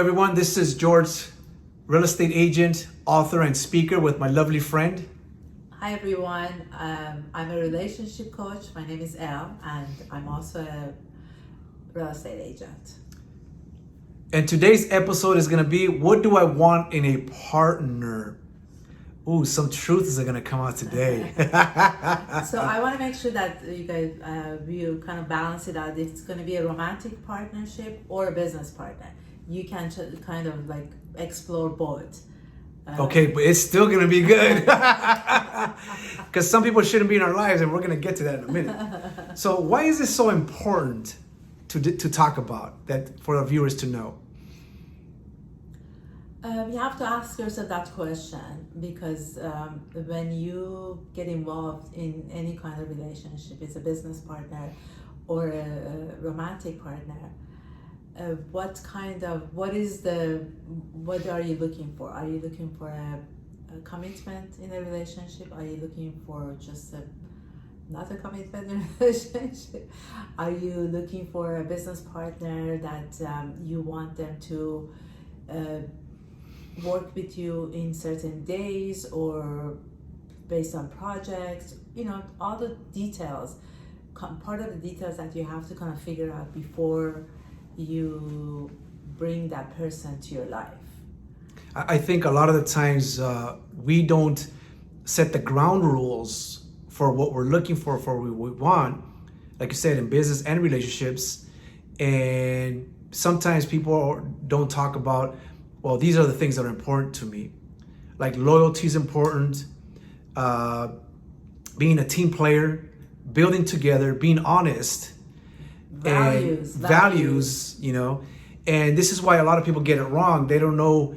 Everyone, this is George, real estate agent, author, and speaker with my lovely friend. Hi everyone, I'm a relationship coach. My name is Elle, and I'm also a real estate agent. And today's episode is going to be, what do I want in a partner? Ooh, some truths are going to come out today. So I want to make sure that you guys, you kind of balance it out. If it's going to be a romantic partnership or a business partner, you can kind of like explore both. Okay, but it's still going to be good. Because some people shouldn't be in our lives, and we're going to get to that in a minute. So why is this so important to talk about, that for our viewers to know? You have to ask yourself that question because when you get involved in any kind of relationship, it's a business partner or a romantic partner, what are you looking for? Are you looking for a commitment in a relationship? Are you looking for just not a commitment in a relationship? Are you looking for a business partner that you want them to work with you in certain days or based on projects? You know, all the details, part of the details that you have to kind of figure out before you bring that person to your life. I think a lot of the times we don't set the ground rules for what we're looking for what we want, like you said, in business and relationships. And sometimes people don't talk about, well, these are the things that are important to me. Like loyalty is important, being a team player, building together, being honest. Values, you know. And this is why a lot of people get it wrong. They don't know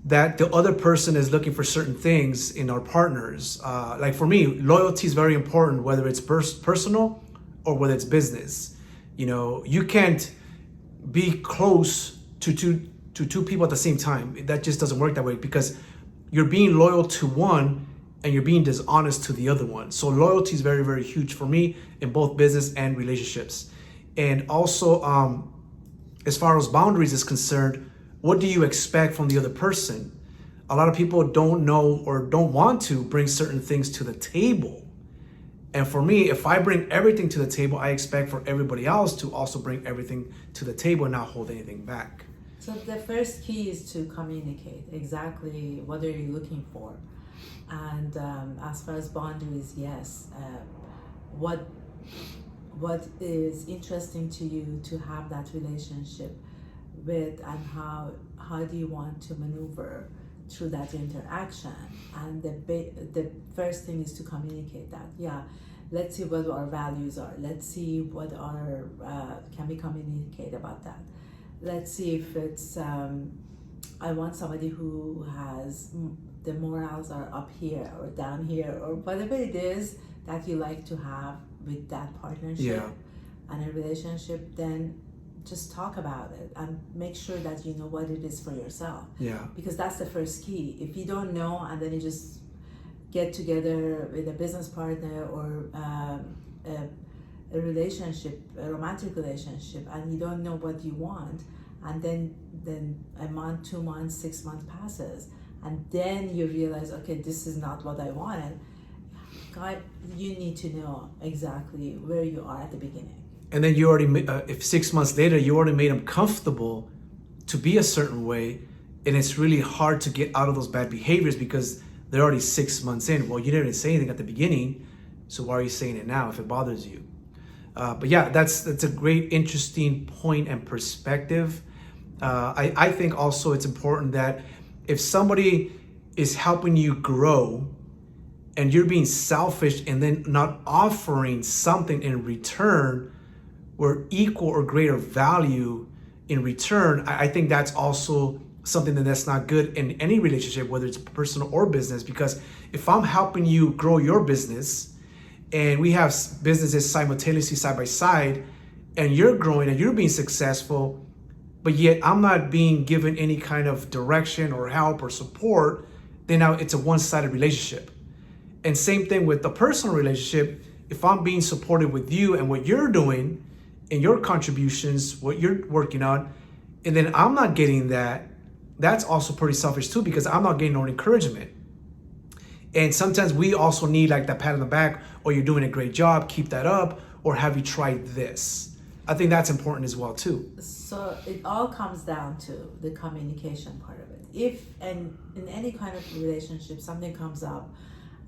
that the other person is looking for certain things in our partners. Like for me, loyalty is very important, whether it's personal or whether it's business. You know, you can't be close to two people at the same time. That just doesn't work that way, because you're being loyal to one and you're being dishonest to the other one. So loyalty is very, very huge for me in both business and relationships. And also, as far as boundaries is concerned, what do you expect from the other person? A lot of people don't know or don't want to bring certain things to the table. And for me, if I bring everything to the table, I expect for everybody else to also bring everything to the table and not hold anything back. So the first key is to communicate exactly what are you looking for. And as far as boundaries, yes, what is interesting to you to have that relationship with, and how do you want to maneuver through that interaction. And the first thing is to communicate that. Yeah, let's see what our values are. Let's see what our can we communicate about that. Let's see if it's I want somebody who has the morals are up here or down here, or whatever it is that you like to have with that partnership and a relationship. Then just talk about it and make sure that you know what it is for yourself. Yeah. Because that's the first key. If you don't know and then you just get together with a business partner or a relationship, a romantic relationship, and you don't know what you want, and then a month, 2 months, 6 months passes, and then you realize, okay, this is not what I wanted. God, you need to know exactly where you are at the beginning. And then you already, if 6 months later, you already made them comfortable to be a certain way, and it's really hard to get out of those bad behaviors because they're already 6 months in. Well, you didn't say anything at the beginning, so why are you saying it now if it bothers you? But yeah, that's a great, interesting point and perspective. I think also it's important that if somebody is helping you grow and you're being selfish and then not offering something in return or equal or greater value in return, I think that's also something that's not good in any relationship, whether it's personal or business. Because if I'm helping you grow your business and we have businesses simultaneously side by side, and you're growing and you're being successful, but yet I'm not being given any kind of direction or help or support, then now it's a one-sided relationship. And same thing with the personal relationship. If I'm being supported with you and what you're doing and your contributions, what you're working on, and then I'm not getting that, that's also pretty selfish too, because I'm not getting no encouragement. And sometimes we also need like that pat on the back, or you're doing a great job, keep that up, or have you tried this? I think that's important as well too. So it all comes down to the communication part of it. If and in any kind of relationship something comes up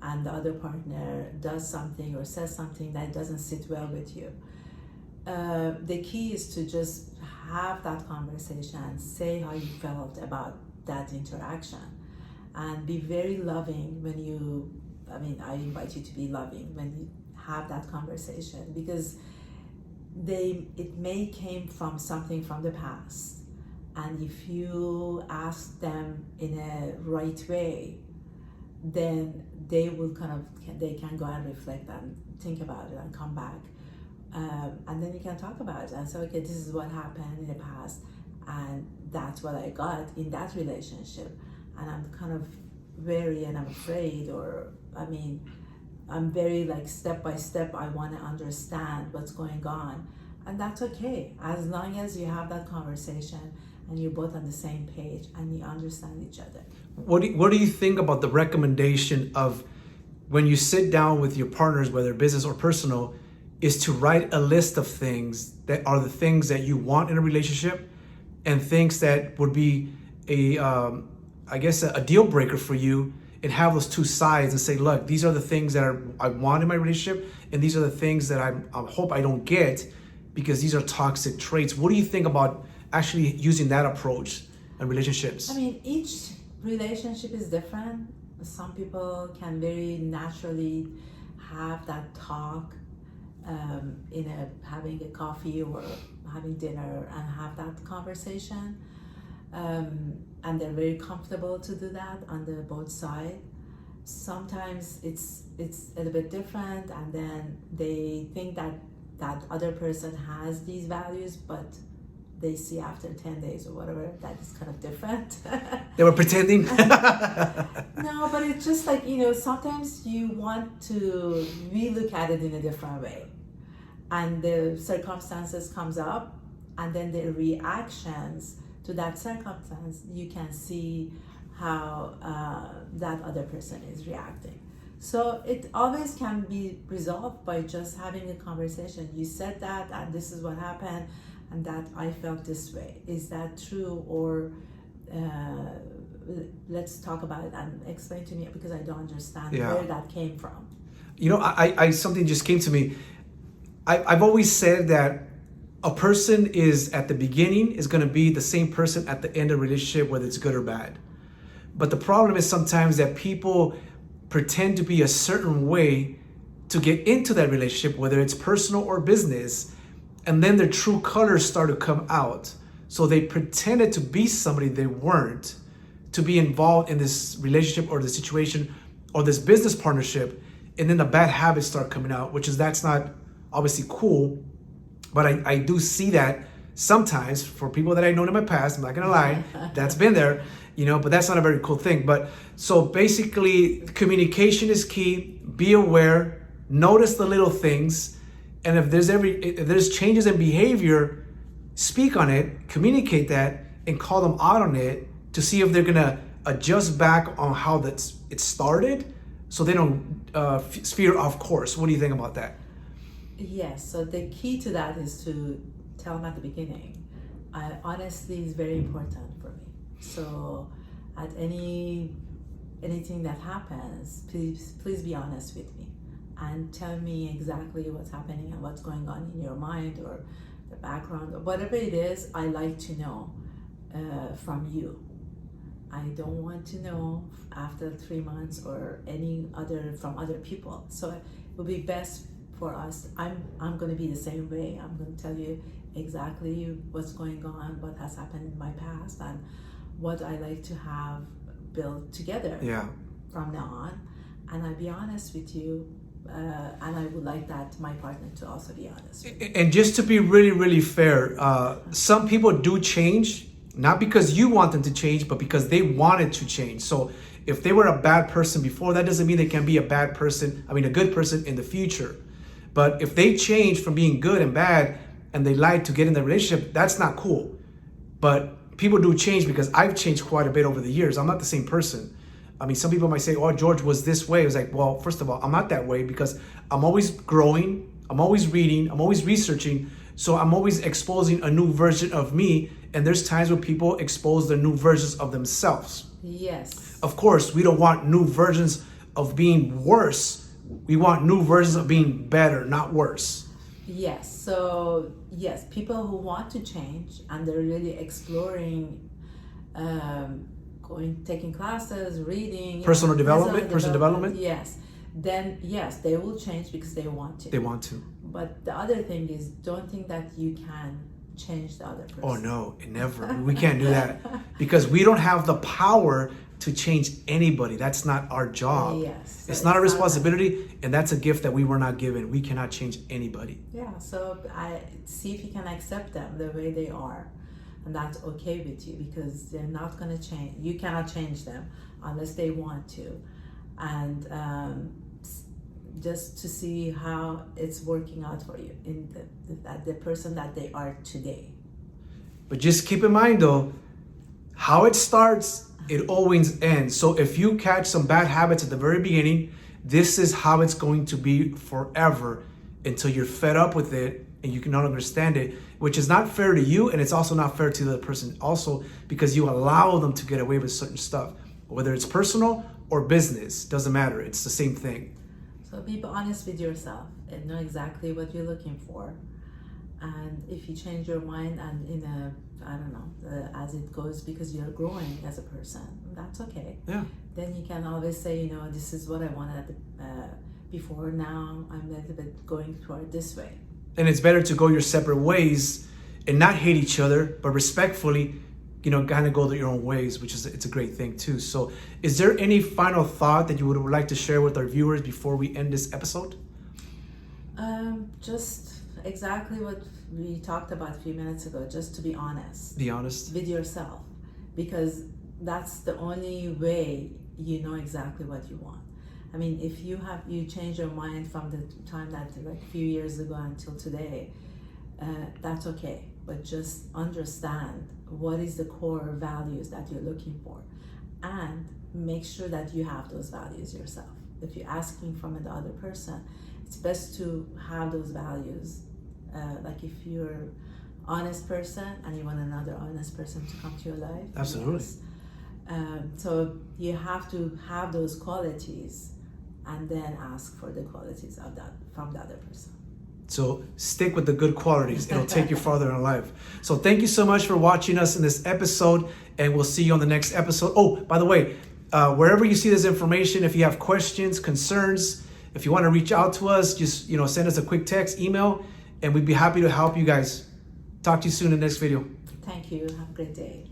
and the other partner does something or says something that doesn't sit well with you, the key is to just have that conversation, say how you felt about that interaction, and be very loving when you, I invite you to be loving when you have that conversation, because it may came from something from the past, and if you ask them in a right way, then they can go and reflect and think about it and come back, and then you can talk about it and say, okay, this is what happened in the past, and that's what I got in that relationship, and I'm kind of wary and I'm afraid, or I'm very like step by step, I want to understand what's going on. And that's okay, as long as you have that conversation and you're both on the same page and you understand each other. What do you think about the recommendation of when you sit down with your partners, whether business or personal, is to write a list of things that are the things that you want in a relationship and things that would be a deal breaker for you, and have those two sides and say, look, these are the things that I want in my relationship, and these are the things that I hope I don't get, because these are toxic traits. What do you think about actually using that approach in relationships? Each relationship is different. Some people can very naturally have that talk having a coffee or having dinner and have that conversation. And they're very comfortable to do that on the both sides. Sometimes it's a little bit different, and then they think that other person has these values, but they see after 10 days or whatever that is kind of different. They were pretending? No, but it's just like, sometimes you want to relook at it in a different way, and the circumstances comes up, and then the reactions to that circumstance, you can see how that other person is reacting. So it always can be resolved by just having a conversation. You said that, and this is what happened, and that I felt this way. Is that true? Or let's talk about it and explain to me, because I don't understand where that came from. I something just came to me. I've always said that a person is at the beginning is going to be the same person at the end of a relationship, whether it's good or bad. But the problem is sometimes that people pretend to be a certain way to get into that relationship, whether it's personal or business, and then their true colors start to come out. So they pretended to be somebody they weren't, to be involved in this relationship or the situation or this business partnership, and then the bad habits start coming out, that's not obviously cool. But I do see that sometimes for people that I've known in my past. I'm not gonna lie, that's been there, but that's not a very cool thing. But so basically, communication is key. Be aware, notice the little things, and if there's changes in behavior, speak on it, communicate that, and call them out on it to see if they're gonna adjust back on how it started, so they don't veer off course. What do you think about that? Yes, so the key to that is to tell them at the beginning. Honesty is very important for me. So at anything that happens, please be honest with me and tell me exactly what's happening and what's going on in your mind or the background or whatever it is. I like to know from you. I don't want to know after 3 months or from other people. So it would be best for us. I'm going to be the same way. I'm going to tell you exactly what's going on, what has happened in my past, and what I like to have built together from now on. And I'll be honest with you, and I would like that my partner to also be honest with me. And just to be really, really fair, some people do change, not because you want them to change, but because they wanted to change. So if they were a bad person before, that doesn't mean they can be a good person in the future. But if they change from being good and bad and they lied to get in the relationship, that's not cool. But people do change because I've changed quite a bit over the years. I'm not the same person. I mean, some people might say, oh, George was this way. It was like, well, first of all, I'm not that way because I'm always growing. I'm always reading. I'm always researching. So I'm always exposing a new version of me. And there's times when people expose the new versions of themselves. Yes. Of course, we don't want new versions of being worse. We want new versions of being better, not worse. Yes. So, yes, people who want to change and they're really exploring, taking classes, reading. Personal development. Yes. Then, yes, they will change because they want to. They want to. But the other thing is, don't think that you can change the other person. Oh, no, never. We can't do that because we don't have the power to change anybody. That's not our job. Yes. So it's not a responsibility, and that's a gift that we were not given. We cannot change anybody. Yeah, so I see if you can accept them the way they are, and that's okay with you because they're not going to change. You cannot change them unless they want to, and just to see how it's working out for you in the person that they are today. But just keep in mind though, how it starts, it always ends. So if you catch some bad habits at the very beginning, this is how it's going to be forever until you're fed up with it and you cannot understand it, which is not fair to you, and it's also not fair to the person also because you allow them to get away with certain stuff. Whether it's personal or business, doesn't matter. It's the same thing. So be honest with yourself and know exactly what you're looking for. And if you change your mind and as it goes because you're growing as a person, that's okay. Yeah. Then you can always say, this is what I wanted before. Now I'm a little bit going toward this way. And it's better to go your separate ways and not hate each other, but respectfully, kind of go your own ways, it's a great thing too. So is there any final thought that you would like to share with our viewers before we end this episode? Just exactly what we talked about a few minutes ago, just to be honest. Be honest. With yourself, because that's the only way you know exactly what you want. I mean, if you change your mind from the time that like a few years ago until today, that's okay. But just understand what is the core values that you're looking for and make sure that you have those values yourself. If you're asking from the other person, it's best to have those values. Like if you're an honest person and you want another honest person to come to your life. Absolutely. Yes. So you have to have those qualities and then ask for the qualities of that from the other person. So stick with the good qualities. It'll take you farther in life. So thank you so much for watching us in this episode, and we'll see you on the next episode. Oh, by the way, wherever you see this information, if you have questions, concerns, if you want to reach out to us, just send us a quick text, email, and we'd be happy to help you guys. Talk to you soon in the next video. Thank you. Have a great day.